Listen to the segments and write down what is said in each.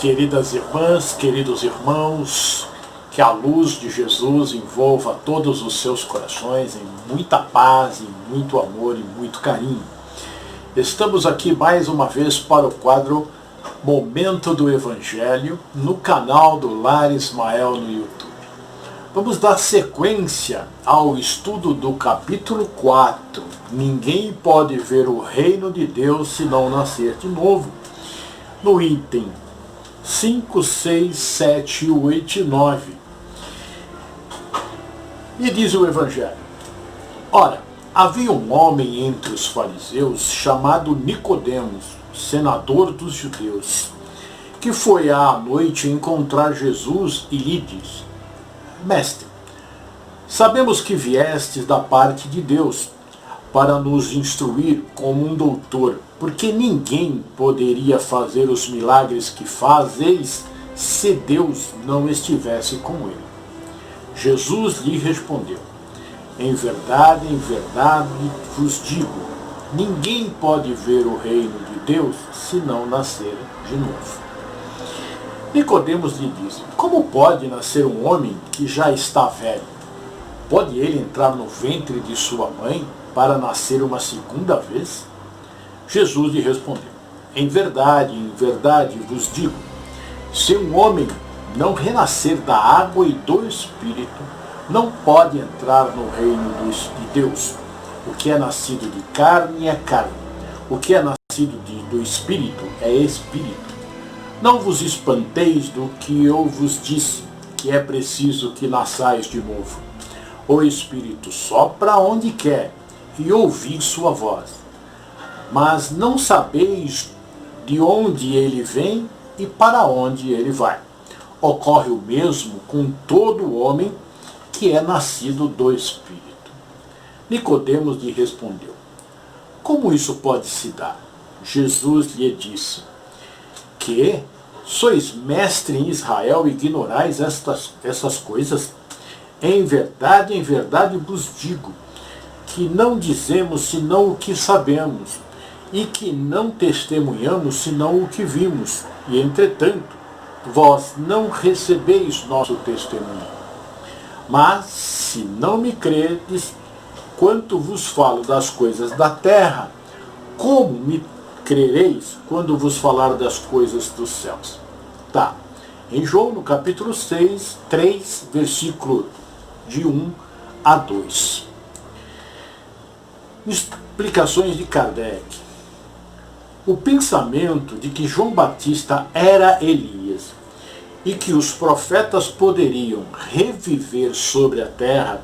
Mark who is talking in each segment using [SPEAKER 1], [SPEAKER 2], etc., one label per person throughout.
[SPEAKER 1] Queridas irmãs, queridos irmãos, que a luz de Jesus envolva todos os seus corações em muita paz, em muito amor e muito carinho. Estamos aqui mais uma vez para o quadro Momento do Evangelho no canal do Lar Ismael no YouTube. Vamos dar sequência ao estudo do capítulo 4. Ninguém pode ver o reino de Deus se não nascer de novo. No item 5, 6, 7, 8 e 9. E diz o Evangelho: Ora, havia um homem entre os fariseus chamado Nicodemos, senador dos judeus, que foi à noite encontrar Jesus e lhe disse: Mestre, sabemos que viestes da parte de Deus para nos instruir como um doutor, porque ninguém poderia fazer os milagres que fazeis se Deus não estivesse com ele. Jesus lhe respondeu: em verdade vos digo, ninguém pode ver o reino de Deus se não nascer de novo. Nicodemos lhe disse: como pode nascer um homem que já está velho? Pode ele entrar no ventre de sua mãe para nascer uma segunda vez? Jesus lhe respondeu: em verdade vos digo, se um homem não renascer da água e do Espírito, não pode entrar no reino de Deus. O que é nascido de carne é carne, o que é nascido do Espírito é Espírito. Não vos espanteis do que eu vos disse, que é preciso que nasçais de novo. O Espírito sopra onde quer, e ouvis sua voz. Mas não sabeis de onde ele vem e para onde ele vai. Ocorre o mesmo com todo homem que é nascido do Espírito. Nicodemos lhe respondeu: como isso pode se dar? Jesus lhe disse: que sois mestre em Israel e ignorais essas coisas? Em verdade vos digo, que não dizemos senão o que sabemos, e que não testemunhamos senão o que vimos, e entretanto, vós não recebeis nosso testemunho. Mas, se não me credes, quanto vos falo das coisas da terra, como me crereis quando vos falar das coisas dos céus? Tá. Em João, no capítulo 6, 3, versículo de 1 a 2. Explicações de Kardec. O pensamento de que João Batista era Elias e que os profetas poderiam reviver sobre a terra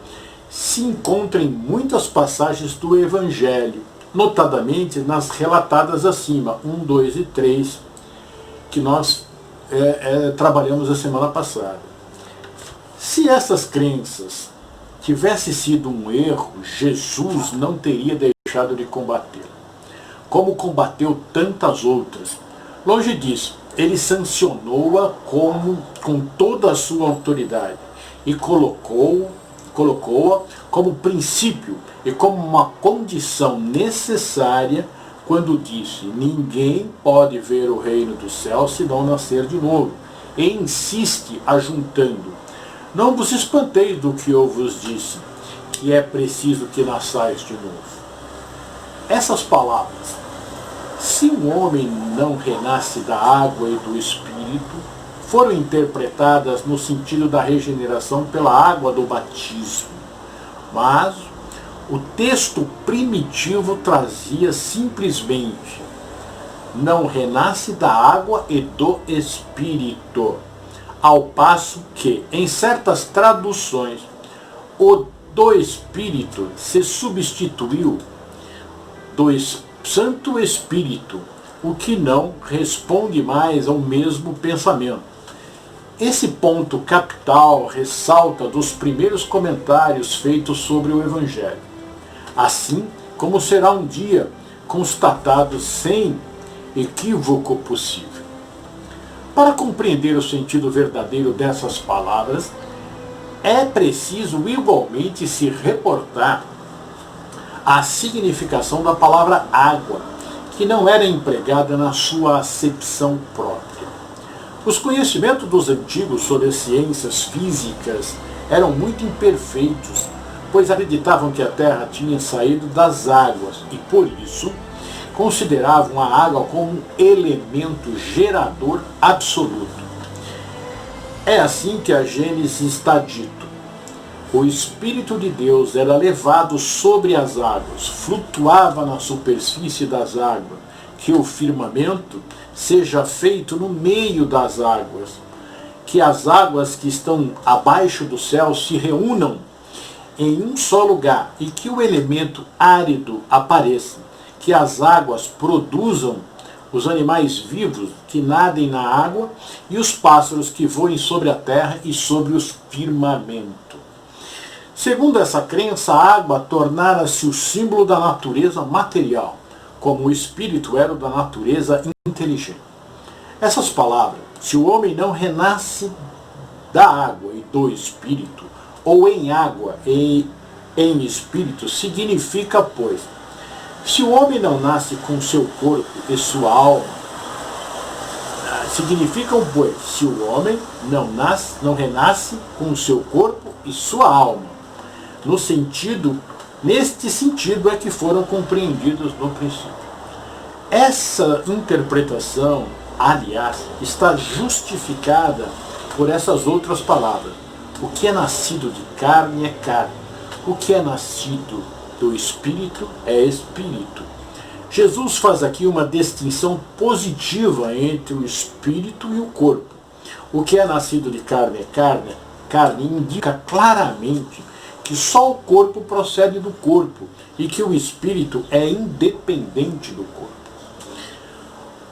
[SPEAKER 1] se encontra em muitas passagens do Evangelho, notadamente nas relatadas acima, 1, 2 e 3, que nós trabalhamos a semana passada. Se essas crenças tivesse sido um erro, Jesus não teria deixado de combater, como combateu tantas outras. Longe disso, ele sancionou-a com toda a sua autoridade e colocou-a como princípio e como uma condição necessária quando disse: ninguém pode ver o reino do céu se não nascer de novo. E insiste ajuntando: não vos espanteis do que eu vos disse, que é preciso que nasçais de novo. Essas palavras, se um homem não renasce da água e do Espírito, foram interpretadas no sentido da regeneração pela água do batismo. Mas o texto primitivo trazia simplesmente: não renasce da água e do Espírito. Ao passo que, em certas traduções, o do Espírito se substituiu do Santo Espírito, o que não responde mais ao mesmo pensamento. Esse ponto capital ressalta dos primeiros comentários feitos sobre o Evangelho, assim como será um dia constatado sem equívoco possível. Para compreender o sentido verdadeiro dessas palavras, é preciso igualmente se reportar à significação da palavra água, que não era empregada na sua acepção própria. Os conhecimentos dos antigos sobre as ciências físicas eram muito imperfeitos, pois acreditavam que a Terra tinha saído das águas e, por isso, consideravam a água como um elemento gerador absoluto. É assim que a Gênesis está dito. O Espírito de Deus era levado sobre as águas, flutuava na superfície das águas, que o firmamento seja feito no meio das águas, que as águas que estão abaixo do céu se reúnam em um só lugar e que o elemento árido apareça, que as águas produzam os animais vivos que nadem na água e os pássaros que voem sobre a terra e sobre os firmamento. Segundo essa crença, a água tornara-se o símbolo da natureza material, como o espírito era o da natureza inteligente. Essas palavras, se o homem não renasce da água e do espírito, ou em água e em espírito, significa, pois, se o homem não nasce com seu corpo e sua alma, significam, pois, se o homem não renasce com seu corpo e sua alma. Neste sentido é que foram compreendidos no princípio. Essa interpretação, aliás, está justificada por essas outras palavras. O que é nascido de carne é carne. O que é nascido do Espírito é Espírito. Jesus faz aqui uma distinção positiva entre o Espírito e o corpo. O que é nascido de carne é carne. Carne indica claramente que só o corpo procede do corpo e que o Espírito é independente do corpo.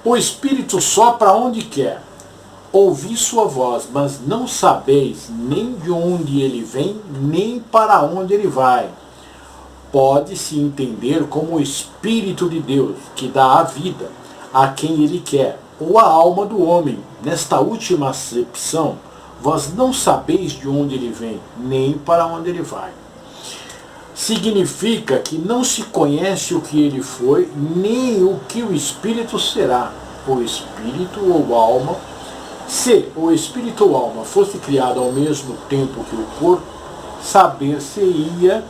[SPEAKER 1] O Espírito sopra onde quer. Ouvi sua voz, mas não sabeis nem de onde ele vem, nem para onde ele vai. Pode-se entender como o Espírito de Deus, que dá a vida a quem ele quer, ou a alma do homem. Nesta última acepção, vós não sabeis de onde ele vem, nem para onde ele vai. Significa que não se conhece o que ele foi, nem o que o Espírito será. O Espírito ou alma, se o Espírito ou alma fosse criado ao mesmo tempo que o corpo, saber-se-ia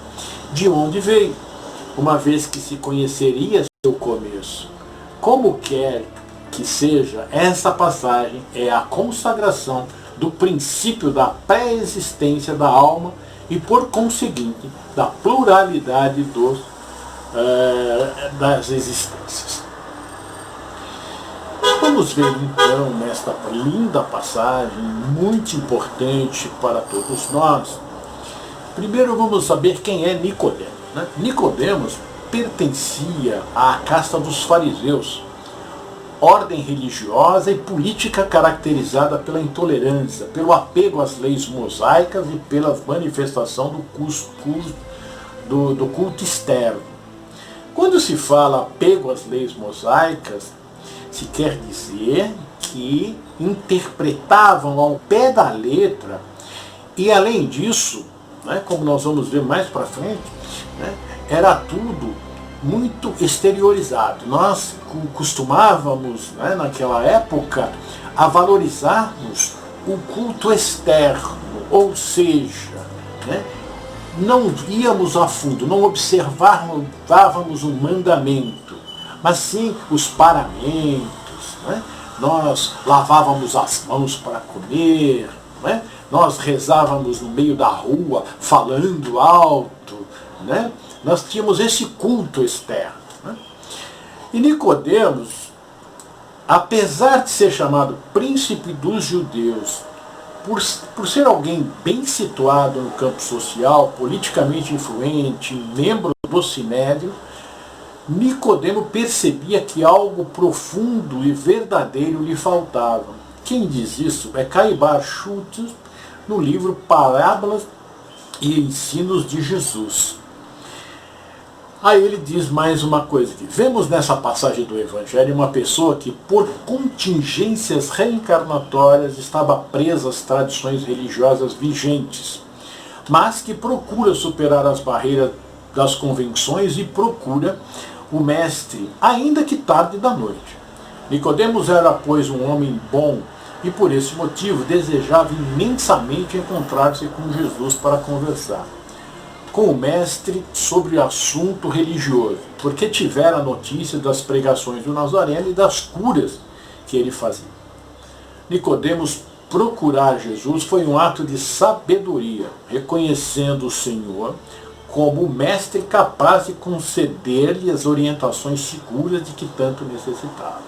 [SPEAKER 1] de onde veio, uma vez que se conheceria seu começo. Como quer que seja, essa passagem é a consagração do princípio da pré-existência da alma e, por conseguinte, da pluralidade das existências. Vamos ver então nesta linda passagem, muito importante para todos nós. Primeiro vamos saber quem é Nicodemos. Nicodemos pertencia à casta dos fariseus, ordem religiosa e política caracterizada pela intolerância, pelo apego às leis mosaicas e pela manifestação do culto externo. Quando se fala apego às leis mosaicas, se quer dizer que interpretavam ao pé da letra e, além disso, como nós vamos ver mais para frente, era tudo muito exteriorizado. Nós costumávamos, naquela época, a valorizarmos o culto externo, ou seja, não íamos a fundo, não observávamos o mandamento, mas sim os paramentos, nós lavávamos as mãos para comer, nós rezávamos no meio da rua, falando alto, nós tínhamos esse culto externo. E Nicodemos, apesar de ser chamado príncipe dos judeus, por ser alguém bem situado no campo social, politicamente influente, membro do Sinédrio, Nicodemo percebia que algo profundo e verdadeiro lhe faltava. Quem diz isso é Caibar Schultz, no livro Parábolas e Ensinos de Jesus. Aí ele diz mais uma coisa aqui. Vemos nessa passagem do Evangelho uma pessoa que, por contingências reencarnatórias, estava presa às tradições religiosas vigentes, mas que procura superar as barreiras das convenções e procura o Mestre, ainda que tarde da noite. Nicodemos era, pois, um homem bom, e por esse motivo desejava imensamente encontrar-se com Jesus para conversar com o mestre sobre o assunto religioso, porque tivera notícia das pregações do Nazareno e das curas que ele fazia. Nicodemos procurar Jesus foi um ato de sabedoria, reconhecendo o Senhor como o mestre capaz de conceder-lhe as orientações seguras de que tanto necessitava.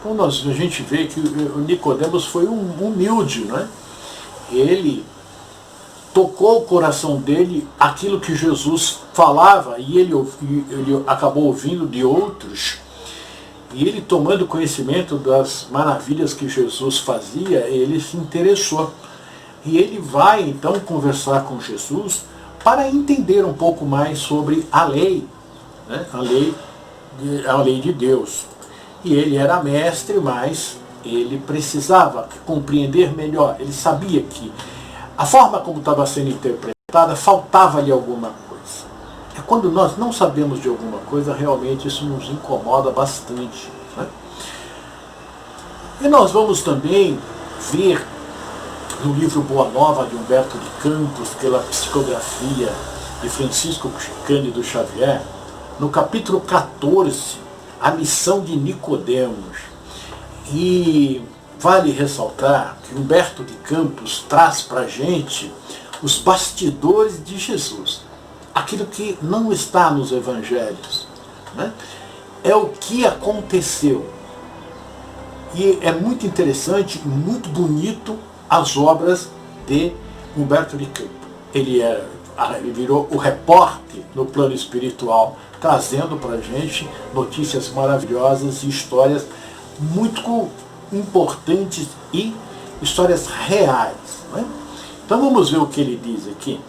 [SPEAKER 1] Então a gente vê que o Nicodemos foi um humilde, né? Ele tocou o coração dele aquilo que Jesus falava e ele acabou ouvindo de outros. E ele, tomando conhecimento das maravilhas que Jesus fazia, ele se interessou. E ele vai então conversar com Jesus para entender um pouco mais sobre a lei, né? a lei de Deus. E ele era mestre, mas ele precisava compreender melhor. Ele sabia que a forma como estava sendo interpretada, faltava-lhe alguma coisa. É quando nós não sabemos de alguma coisa, realmente isso nos incomoda bastante. Né? E nós vamos também ver no livro Boa Nova, de Humberto de Campos, pela psicografia de Francisco Cândido Xavier, no capítulo 14, a missão de Nicodemos. E vale ressaltar que Humberto de Campos traz para a gente os bastidores de Jesus. Aquilo que não está nos evangelhos. Né? É o que aconteceu. E é muito interessante, muito bonito as obras de Humberto de Campos. Ele virou o repórter no plano espiritual, trazendo para a gente notícias maravilhosas e histórias muito importantes e histórias reais. Né? Então vamos ver o que ele diz aqui.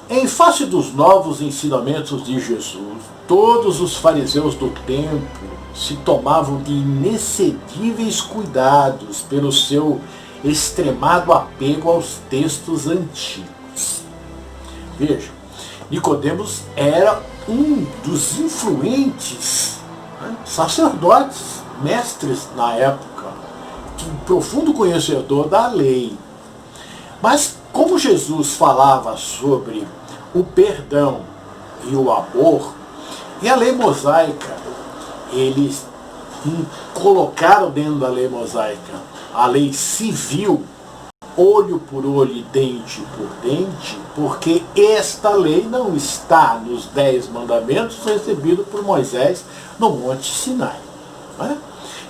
[SPEAKER 1] Em face dos novos ensinamentos de Jesus, todos os fariseus do templo se tomavam de inexcedíveis cuidados pelo seu extremado apego aos textos antigos. Veja, Nicodemos era um dos influentes, né, sacerdotes, mestres na época, um profundo conhecedor da lei. Mas como Jesus falava sobre o perdão e o amor, e a lei mosaica, eles colocaram dentro da lei mosaica a lei civil, olho por olho e dente por dente, porque esta lei não está nos 10 mandamentos recebidos por Moisés no Monte Sinai. Né?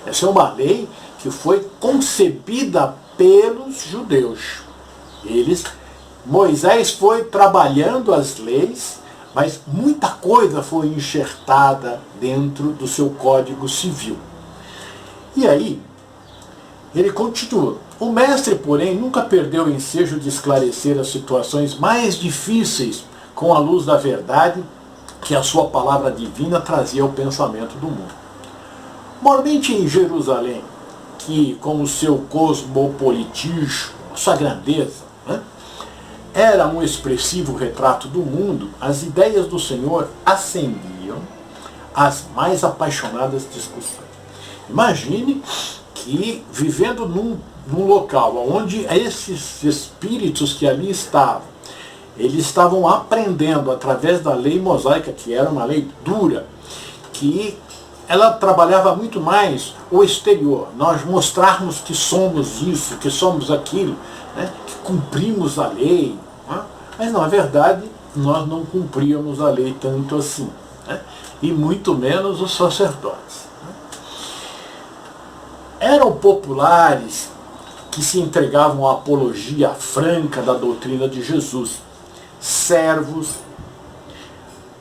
[SPEAKER 1] Essa é uma lei que foi concebida pelos judeus. Moisés foi trabalhando as leis, mas muita coisa foi enxertada dentro do seu Código Civil. E aí, ele continua. O mestre, porém, nunca perdeu o ensejo de esclarecer as situações mais difíceis com a luz da verdade que a sua palavra divina trazia ao pensamento do mundo. Mormente em Jerusalém, que com o seu cosmopolitismo, sua grandeza, né, era um expressivo retrato do mundo, as ideias do Senhor acendiam as mais apaixonadas discussões. Imagine que vivendo num local onde esses espíritos que ali estavam, eles estavam aprendendo através da lei mosaica, que era uma lei dura, que ela trabalhava muito mais o exterior, nós mostrarmos que somos isso, que somos aquilo, né, que cumprimos a lei, né? Mas na verdade nós não cumpríamos a lei tanto assim, né? E muito menos os sacerdotes. Eram populares que se entregavam à apologia franca da doutrina de Jesus, servos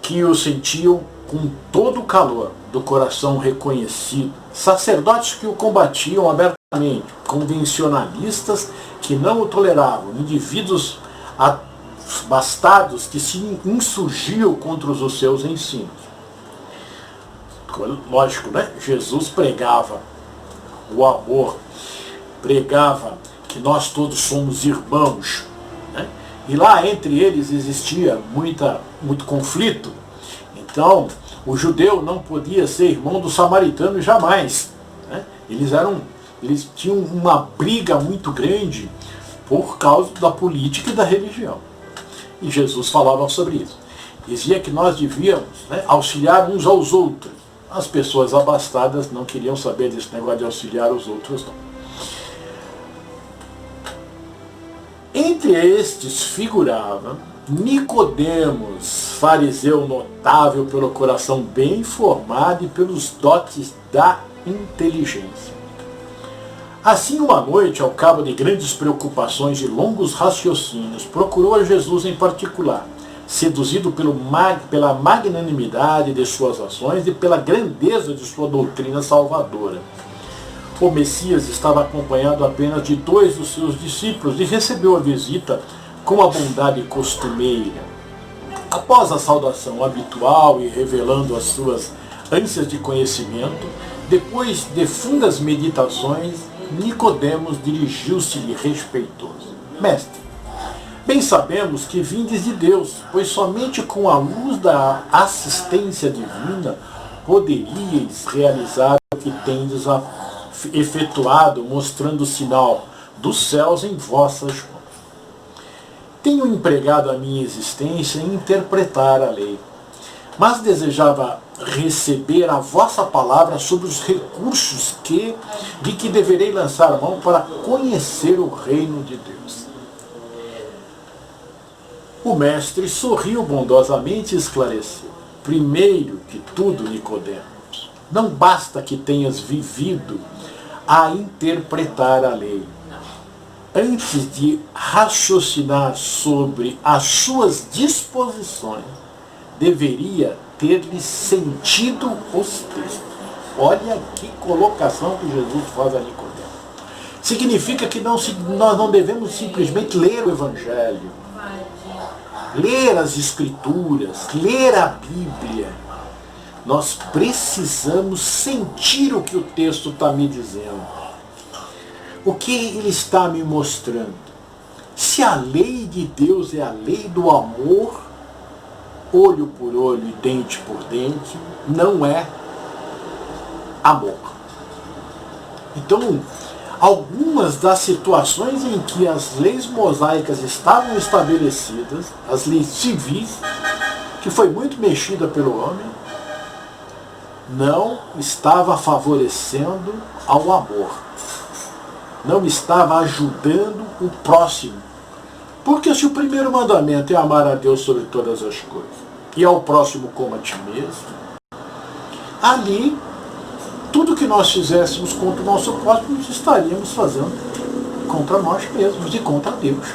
[SPEAKER 1] que o sentiam com todo o calor do coração reconhecido, sacerdotes que o combatiam abertamente, convencionalistas que não o toleravam, indivíduos abastados que se insurgiam contra os seus ensinos. Lógico, né? Jesus pregava o amor, pregava que nós todos somos irmãos, né? E lá entre eles existia muito conflito. Então, o judeu não podia ser irmão do samaritano jamais, né? Eles eram Eles tinham uma briga muito grande por causa da política e da religião. E Jesus falava sobre isso. Dizia que nós devíamos, né, auxiliar uns aos outros. As pessoas abastadas não queriam saber desse negócio de auxiliar os outros, não. Entre estes figurava Nicodemos, fariseu notável pelo coração bem formado e pelos dotes da inteligência. Assim, uma noite, ao cabo de grandes preocupações e longos raciocínios, procurou a Jesus em particular, seduzido pela magnanimidade de suas ações e pela grandeza de sua doutrina salvadora. O Messias estava acompanhado apenas de 2 dos seus discípulos e recebeu a visita com a bondade costumeira. Após a saudação habitual e revelando as suas ânsias de conhecimento, depois de fundas meditações, Nicodemos dirigiu-se-lhe respeitoso. Mestre, bem sabemos que vindes de Deus, pois somente com a luz da assistência divina poderíeis realizar o que tendes efetuado, mostrando o sinal dos céus em vossas mãos. Tenho empregado a minha existência em interpretar a lei, mas desejava receber a vossa palavra sobre os recursos de que deverei lançar mão para conhecer o reino de Deus. O mestre sorriu bondosamente e esclareceu. Primeiro que tudo, Nicodemos, não basta que tenhas vivido a interpretar a lei. Antes de raciocinar sobre as suas disposições, deveria ter-lhe sentido os textos. Olha que colocação que Jesus faz a Nicodemo. Significa que nós não devemos simplesmente ler o Evangelho, ler as Escrituras, ler a Bíblia. Nós precisamos sentir o que o texto está me dizendo. O que ele está me mostrando? Se a lei de Deus é a lei do amor, olho por olho e dente por dente, não é amor. Então, algumas das situações em que as leis mosaicas estavam estabelecidas, as leis civis, que foi muito mexida pelo homem, não estava favorecendo ao amor. Não estava ajudando o próximo. Porque se o primeiro mandamento é amar a Deus sobre todas as coisas e ao próximo como a ti mesmo, ali, tudo que nós fizéssemos contra o nosso próximo, nós estaríamos fazendo contra nós mesmos e contra Deus.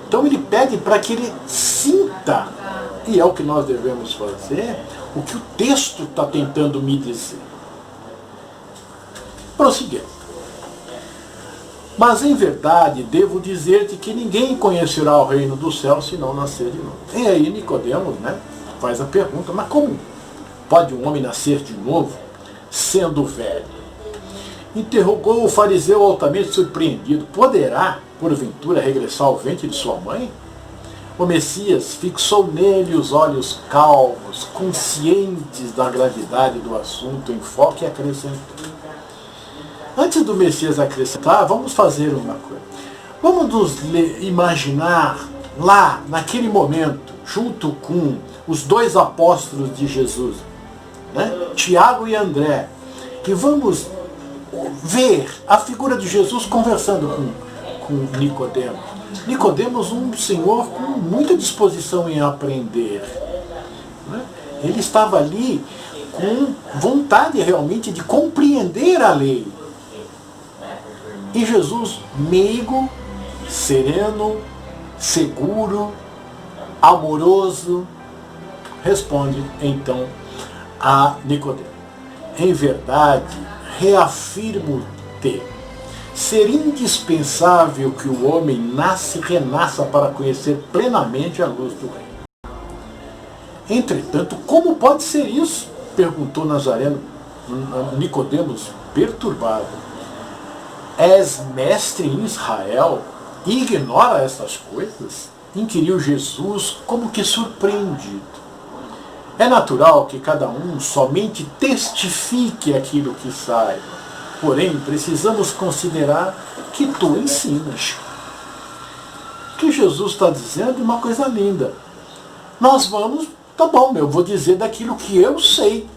[SPEAKER 1] Então ele pede para que ele sinta, e é o que nós devemos fazer, o que o texto está tentando me dizer. Prosseguindo. Mas em verdade devo dizer-te que ninguém conhecerá o reino do céu se não nascer de novo. E aí Nicodemos, né, faz a pergunta, mas como pode um homem nascer de novo sendo velho? Interrogou o fariseu altamente surpreendido. Poderá, porventura, regressar ao ventre de sua mãe? O Messias fixou nele os olhos calmos, conscientes da gravidade do assunto em foco e acrescentou. Antes do Messias acrescentar, vamos fazer uma coisa. Vamos nos imaginar lá, naquele momento, junto com os 2 apóstolos de Jesus, né? Tiago e André, e vamos ver a figura de Jesus conversando com Nicodemos. Nicodemos, um senhor com muita disposição em aprender, né? Ele estava ali com vontade realmente de compreender a lei. E Jesus, meigo, sereno, seguro, amoroso, responde então a Nicodemo. Em verdade, reafirmo-te, ser indispensável que o homem renasça para conhecer plenamente a luz do reino. Entretanto, como pode ser isso? Perguntou Nazareno, Nicodemos, perturbado. És mestre em Israel e ignora essas coisas? Inquiriu Jesus, como que surpreendido. É natural que cada um somente testifique aquilo que saiba. porém, precisamos considerar que tu ensinas. O que Jesus está dizendo é uma coisa linda. Nós vamos, tá bom, eu vou dizer daquilo que eu sei.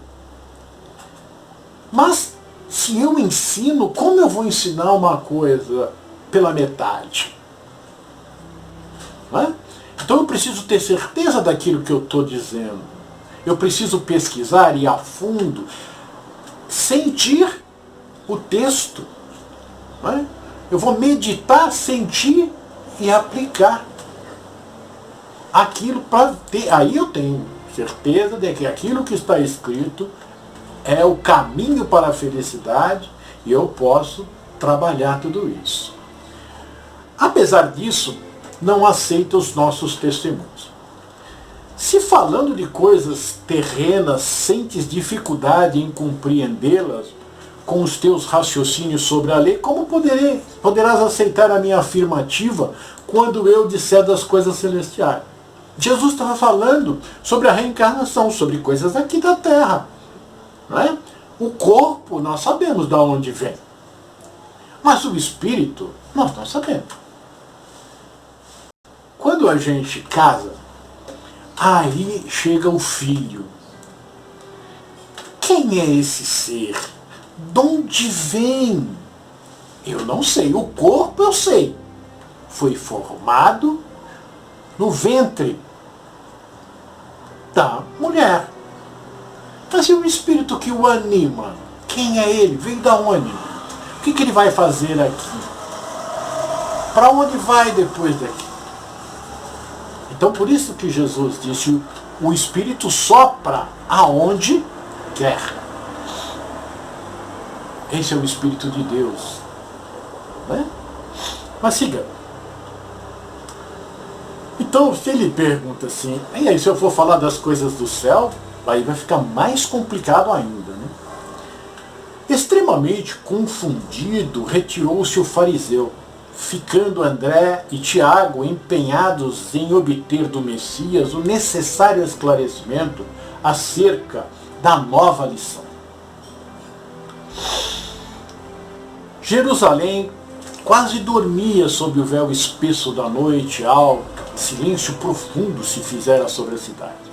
[SPEAKER 1] Mas, se eu ensino, como eu vou ensinar uma coisa pela metade? Não é? Então eu preciso ter certeza daquilo que eu estou dizendo. Eu preciso pesquisar e ir a fundo, sentir o texto. Não é? Eu vou meditar, sentir e aplicar aquilo para ter. Aí eu tenho certeza de que aquilo que está escrito é o caminho para a felicidade e eu posso trabalhar tudo isso. Apesar disso, não aceita os nossos testemunhos. Se falando de coisas terrenas sentes dificuldade em compreendê-las com os teus raciocínios sobre a lei, como poderás aceitar a minha afirmativa quando eu disser das coisas celestiais? Jesus estava falando sobre a reencarnação, sobre coisas aqui da terra. Não é? O corpo, nós sabemos de onde vem. Mas o espírito, nós não sabemos. Quando a gente casa, aí chega o filho. Quem é esse ser? De onde vem? Eu não sei. O corpo eu sei. Foi formado no ventre da mulher. Mas e o espírito que o anima? Quem é ele? Veio da onde? O que ele vai fazer aqui? Para onde vai depois daqui? Então por isso que Jesus disse, o espírito sopra aonde quer. Esse é o Espírito de Deus. Né? Mas siga. Então se ele pergunta assim, e aí se eu for falar das coisas do céu, aí vai ficar mais complicado ainda. Né? Extremamente confundido, retirou-se o fariseu, ficando André e Tiago empenhados em obter do Messias o necessário esclarecimento acerca da nova lição. Jerusalém quase dormia sob o véu espesso da noite alta, silêncio profundo se fizera sobre a cidade.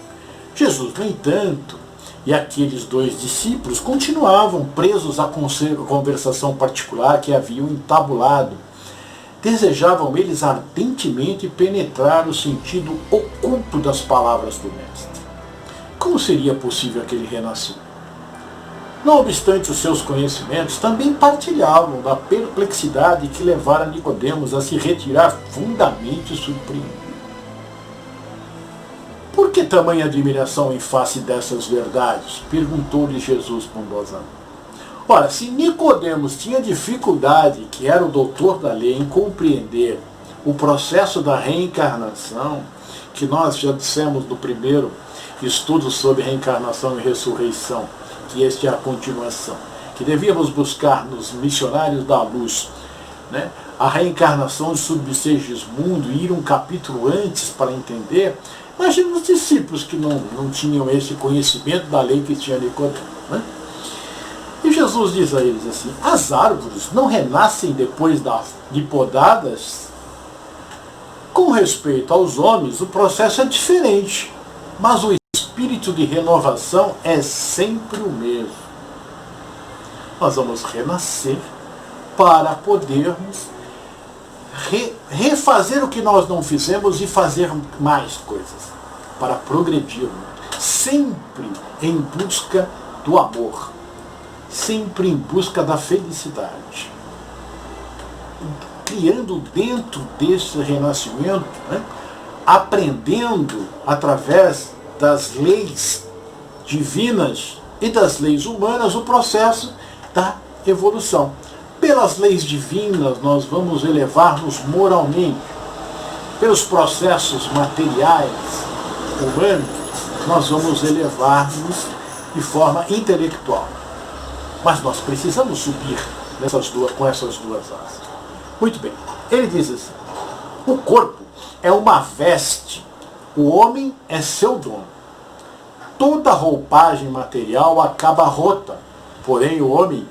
[SPEAKER 1] Jesus, no entanto, e aqueles dois discípulos continuavam presos à conversação particular que haviam entabulado. Desejavam eles ardentemente penetrar o sentido oculto das palavras do Mestre. Como seria possível aquele renascimento? Não obstante os seus conhecimentos, também partilhavam da perplexidade que levara Nicodemos a se retirar fundamente surpreendido. Por que tamanha admiração em face dessas verdades? Perguntou-lhe Jesus bondosamente. Ora, se Nicodemos tinha dificuldade, que era o doutor da lei, em compreender o processo da reencarnação, que nós já dissemos no primeiro estudo sobre reencarnação e ressurreição, que este é a continuação, que devíamos buscar nos missionários da luz, né, a reencarnação de Subsegismundo e ir um capítulo antes para entender. Imagina os discípulos que não tinham esse conhecimento da lei que tinha Nicodemos. Né? E Jesus diz a eles assim, as árvores não renascem depois de podadas? Com respeito aos homens, o processo é diferente, mas o espírito de renovação é sempre o mesmo. Nós vamos renascer para podermos refazer o que nós não fizemos e fazer mais coisas, para progredirmos, sempre em busca do amor, sempre em busca da felicidade, criando dentro desse renascimento, né, aprendendo através das leis divinas e das leis humanas o processo da evolução. Pelas leis divinas nós vamos elevar-nos moralmente. Pelos processos materiais humanos nós vamos elevar-nos de forma intelectual. Mas nós precisamos subir com essas duas asas. Muito bem, ele diz assim, o corpo é uma veste, o homem é seu dono. Toda roupagem material acaba rota, porém o homem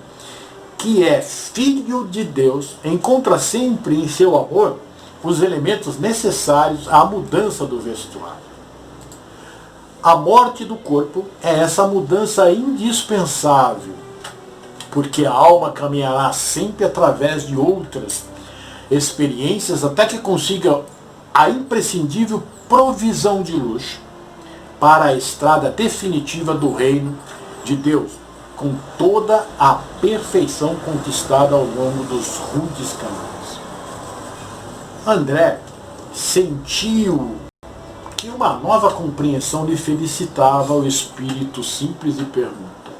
[SPEAKER 1] que é filho de Deus, encontra sempre em seu amor os elementos necessários à mudança do vestuário. A morte do corpo é essa mudança indispensável, porque a alma caminhará sempre através de outras experiências até que consiga a imprescindível provisão de luz para a estrada definitiva do reino de Deus, com toda a perfeição conquistada ao longo dos rudes caminhos. André sentiu que uma nova compreensão lhe felicitava o espírito simples e perguntou: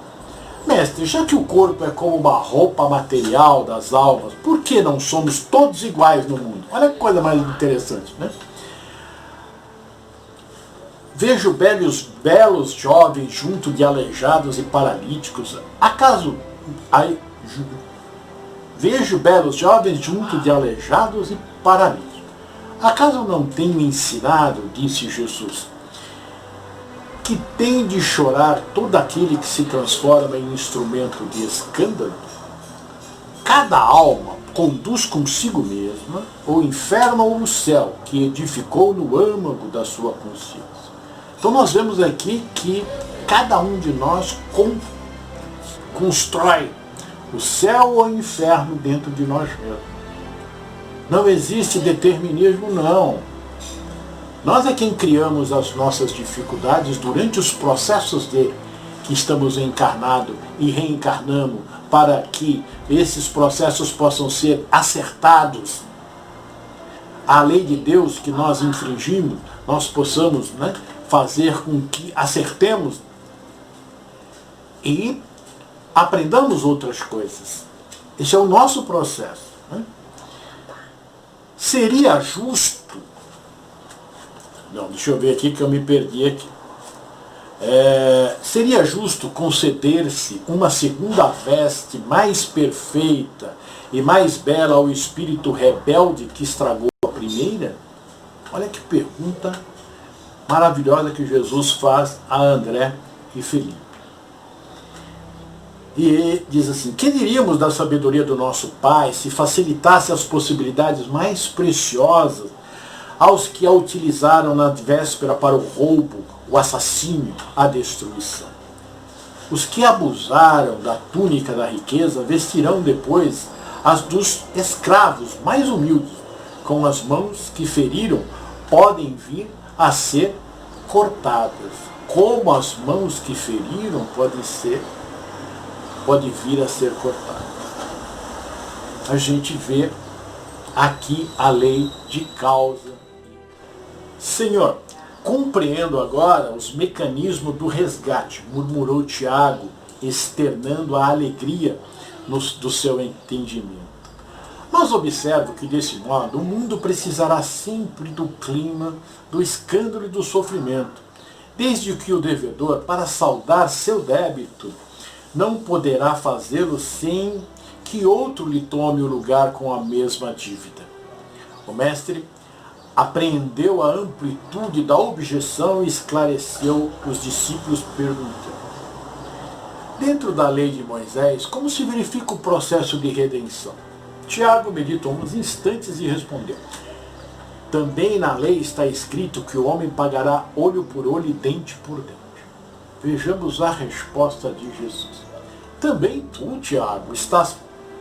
[SPEAKER 1] Mestre, já que o corpo é como uma roupa material das almas, por que não somos todos iguais no mundo? Olha que coisa mais interessante, né? Vejo belos jovens junto de aleijados e paralíticos. Vejo belos jovens junto de aleijados e paralíticos. Acaso não tenho ensinado, disse Jesus, que tem de chorar todo aquele que se transforma em instrumento de escândalo? Cada alma conduz consigo mesma o inferno ou o céu que edificou no âmago da sua consciência. Então nós vemos aqui que cada um de nós constrói o céu ou o inferno dentro de nós mesmos. Não existe determinismo, não. Nós é quem criamos as nossas dificuldades durante os processos que estamos encarnado e reencarnamos para que esses processos possam ser acertados. A lei de Deus que nós infringimos, nós possamos, fazer com que acertemos e aprendamos outras coisas. Esse é o nosso processo. Seria justo... Não, deixa eu ver aqui que eu me perdi aqui. Seria justo conceder-se uma segunda veste mais perfeita e mais bela ao espírito rebelde que estragou a primeira? Olha que pergunta maravilhosa que Jesus faz a André e Felipe. E ele diz assim: que diríamos da sabedoria do nosso Pai se facilitasse as possibilidades mais preciosas aos que a utilizaram na véspera para o roubo, o assassínio, a destruição? Os que abusaram da túnica da riqueza vestirão depois as dos escravos mais humildes. Com as mãos que feriram podem vir a ser cortadas. Como as mãos que feriram pode vir a ser cortada. A gente vê aqui a lei de causa. Senhor, compreendo agora os mecanismos do resgate, murmurou Tiago, externando a alegria do seu entendimento. Mas observo que, desse modo, o mundo precisará sempre do clima, do escândalo e do sofrimento, desde que o devedor, para saldar seu débito, não poderá fazê-lo sem que outro lhe tome o lugar com a mesma dívida. O mestre apreendeu a amplitude da objeção e esclareceu os discípulos perguntando: dentro da lei de Moisés, como se verifica o processo de redenção? Tiago meditou uns instantes e respondeu: também na lei está escrito que o homem pagará olho por olho e dente por dente. Vejamos a resposta de Jesus. Também tu, Tiago, estás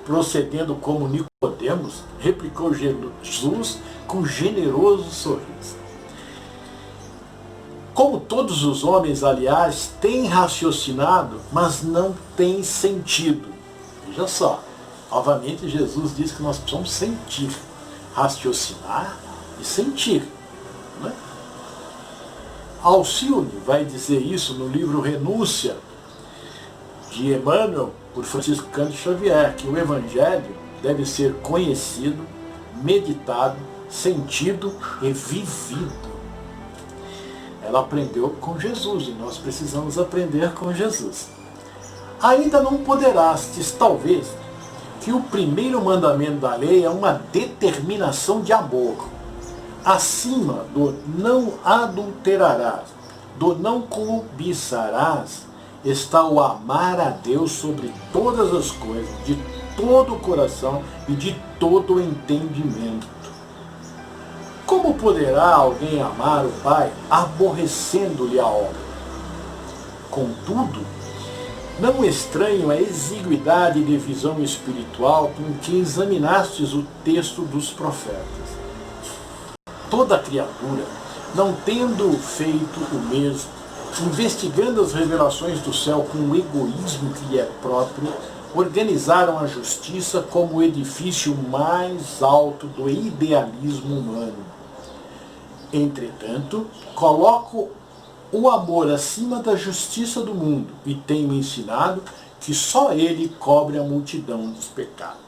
[SPEAKER 1] procedendo como Nicodemos? Replicou Jesus com generoso sorriso. Como todos os homens, aliás, têm raciocinado, mas não têm sentido. Veja só, novamente Jesus diz que nós precisamos sentir, raciocinar e sentir. Não é? Alcione vai dizer isso no livro Renúncia, de Emmanuel, por Francisco Cândido Xavier, que o Evangelho deve ser conhecido, meditado, sentido e vivido. Ela aprendeu com Jesus e nós precisamos aprender com Jesus. Ainda não poderastes, talvez, que o primeiro mandamento da lei é uma determinação de amor. Acima do não adulterarás, do não cobiçarás, está o amar a Deus sobre todas as coisas, de todo o coração e de todo o entendimento. Como poderá alguém amar o Pai aborrecendo-lhe a obra? Contudo, não estranho a exiguidade de visão espiritual com que examinastes o texto dos profetas. Toda criatura, não tendo feito o mesmo, investigando as revelações do céu com o egoísmo que lhe é próprio, organizaram a justiça como o edifício mais alto do idealismo humano. Entretanto, coloco o amor acima da justiça do mundo e tenho ensinado que só ele cobre a multidão dos pecados.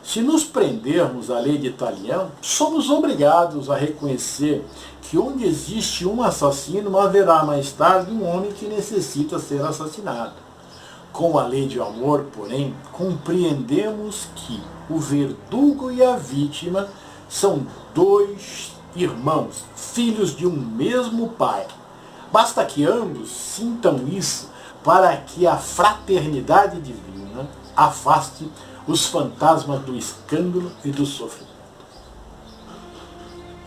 [SPEAKER 1] Se nos prendermos à lei de Talião, somos obrigados a reconhecer que onde existe um assassino, haverá mais tarde um homem que necessita ser assassinado. Com a lei de amor, porém, compreendemos que o verdugo e a vítima são dois irmãos, filhos de um mesmo pai. Basta que ambos sintam isso para que a fraternidade divina afaste os fantasmas do escândalo e do sofrimento.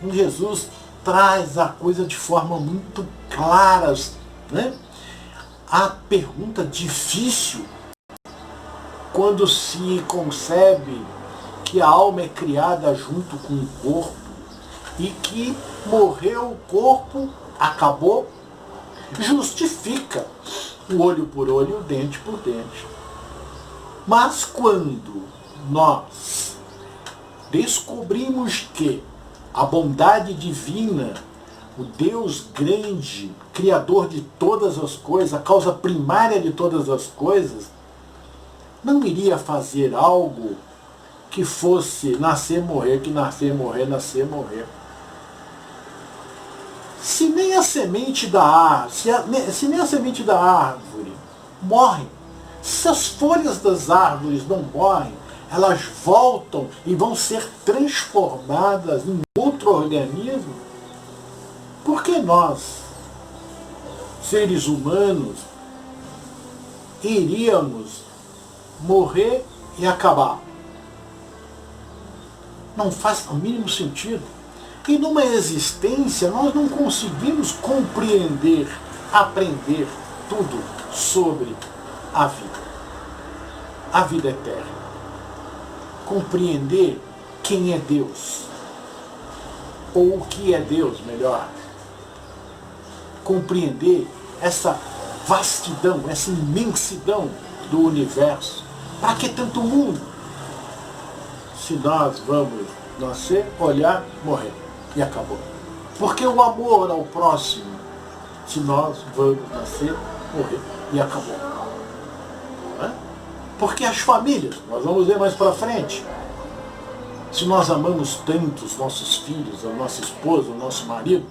[SPEAKER 1] E Jesus traz a coisa de forma muito clara, né? A pergunta difícil, quando se concebe que a alma é criada junto com o corpo e que morreu o corpo, acabou, justifica o olho por olho, o dente por dente. Mas quando nós descobrimos que a bondade divina, o Deus grande, Criador de todas as coisas, a causa primária de todas as coisas, não iria fazer algo que fosse nascer, morrer, que nascer, morrer, nascer, morrer. Se nem a semente da árvore, se nem a semente da árvore morre, se as folhas das árvores não morrem, elas voltam e vão ser transformadas em outro organismo. Por que nós, seres humanos, iríamos morrer e acabar? Não faz o mínimo sentido. E numa existência nós não conseguimos compreender, aprender tudo sobre a vida eterna. Compreender quem é Deus, ou o que é Deus, melhor. Compreender essa vastidão, essa imensidão do universo. Para que tanto mundo? Se nós vamos nascer, olhar, morrer. E acabou. Porque o amor ao próximo, se nós vamos nascer, morrer. E acabou. Porque as famílias, nós vamos ver mais para frente, se nós amamos tanto os nossos filhos, a nossa esposa, o nosso marido,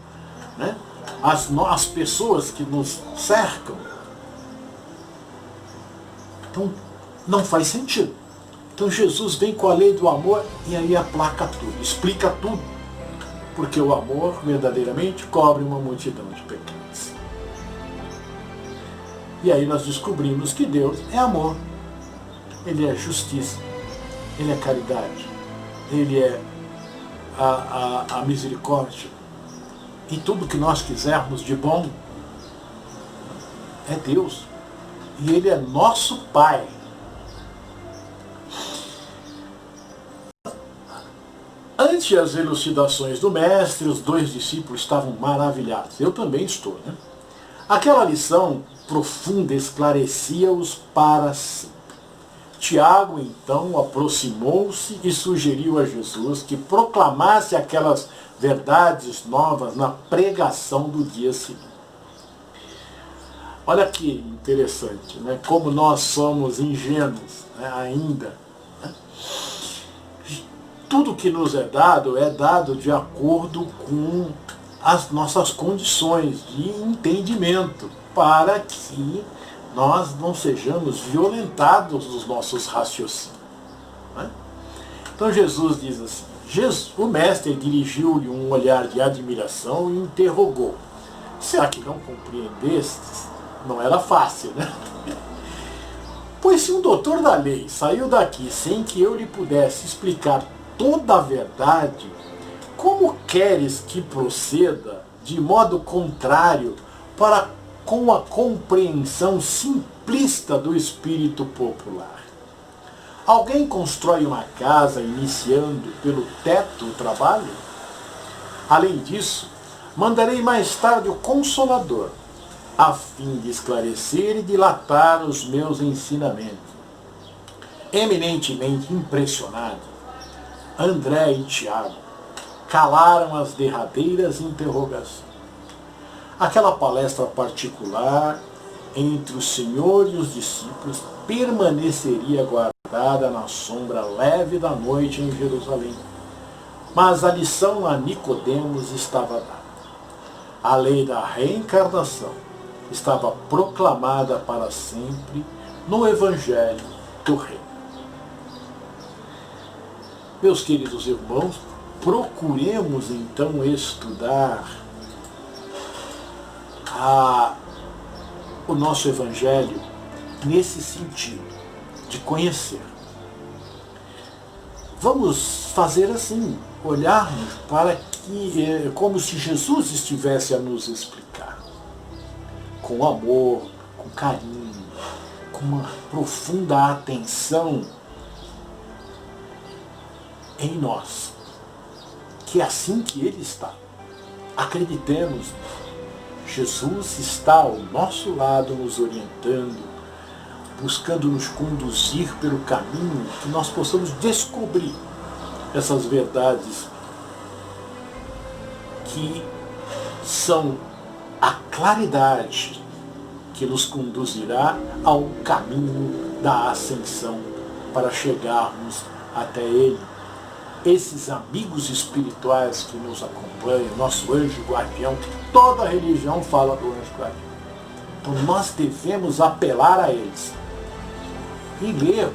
[SPEAKER 1] né? as pessoas que nos cercam, então não faz sentido. Então Jesus vem com a lei do amor e aí aplaca tudo, explica tudo, porque o amor verdadeiramente cobre uma multidão de pecados. E aí nós descobrimos que Deus é amor. Ele é justiça, Ele é caridade, Ele é a misericórdia. E tudo que nós quisermos de bom é Deus. E Ele é nosso Pai. Ante as elucidações do Mestre, os dois discípulos estavam maravilhados. Eu também estou, né? Aquela lição profunda esclarecia-os para si. Tiago, então, aproximou-se e sugeriu a Jesus que proclamasse aquelas verdades novas na pregação do dia seguinte. Olha que interessante, né? Como nós somos ingênuos, né? Ainda. Né? Tudo que nos é dado de acordo com as nossas condições de entendimento, para que nós não sejamos violentados nos nossos raciocínios. Né? Então Jesus diz assim, o mestre dirigiu-lhe um olhar de admiração e interrogou. Será que não compreendestes? Não era fácil, né? Pois se um doutor da lei saiu daqui sem que eu lhe pudesse explicar toda a verdade, como queres que proceda de modo contrário para com a compreensão simplista do espírito popular? Alguém constrói uma casa iniciando pelo teto o trabalho? Além disso, mandarei mais tarde o Consolador, a fim de esclarecer e dilatar os meus ensinamentos. Eminentemente impressionados, André e Tiago calaram as derradeiras interrogações. Aquela palestra particular entre o Senhor e os discípulos permaneceria guardada na sombra leve da noite em Jerusalém. Mas a lição a Nicodemos estava dada. A lei da reencarnação estava proclamada para sempre no Evangelho do Reino. Meus queridos irmãos, procuremos então estudar o nosso Evangelho nesse sentido, de conhecer. Vamos fazer assim, olharmos para que, como se Jesus estivesse a nos explicar, com amor, com carinho, com uma profunda atenção em nós, que é assim que Ele está. Acreditemos, Jesus está ao nosso lado, nos orientando, buscando nos conduzir pelo caminho que nós possamos descobrir essas verdades que são a claridade que nos conduzirá ao caminho da ascensão para chegarmos até Ele. Esses amigos espirituais que nos acompanham, nosso anjo guardião, que toda religião fala do anjo guardião. Então nós devemos apelar a eles e lermos.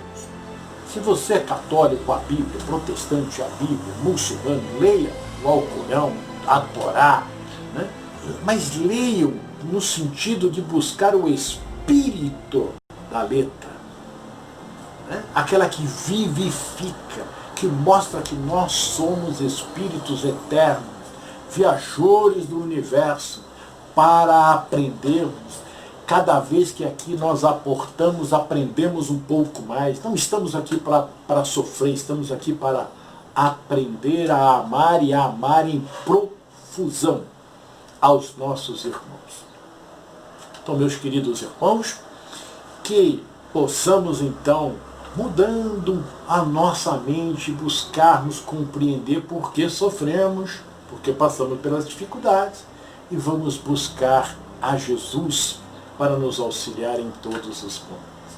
[SPEAKER 1] Se você é católico, a Bíblia, protestante, a Bíblia, muçulmano, leia o Alcorão, a Torá, né? Mas leiam no sentido de buscar o espírito da letra, né? Aquela que vivifica, que mostra que nós somos espíritos eternos, viajores do universo, para aprendermos. Cada vez que aqui nós aportamos, aprendemos um pouco mais. Não estamos aqui para sofrer, estamos aqui para aprender a amar e a amar em profusão aos nossos irmãos. Então, meus queridos irmãos, que possamos então, mudando a nossa mente, buscarmos compreender por que sofremos, porque passamos pelas dificuldades, e vamos buscar a Jesus para nos auxiliar em todos os momentos.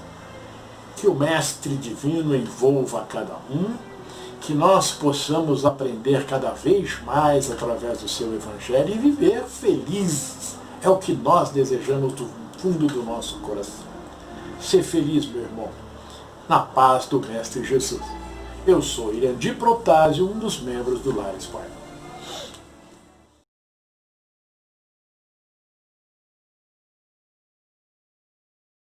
[SPEAKER 1] Que o Mestre Divino envolva a cada um, que nós possamos aprender cada vez mais através do seu Evangelho e viver felizes. É o que nós desejamos do fundo do nosso coração. Ser feliz, meu irmão, na paz do Mestre Jesus. Eu sou Irandir Protásio, um dos membros do Lar Espírita.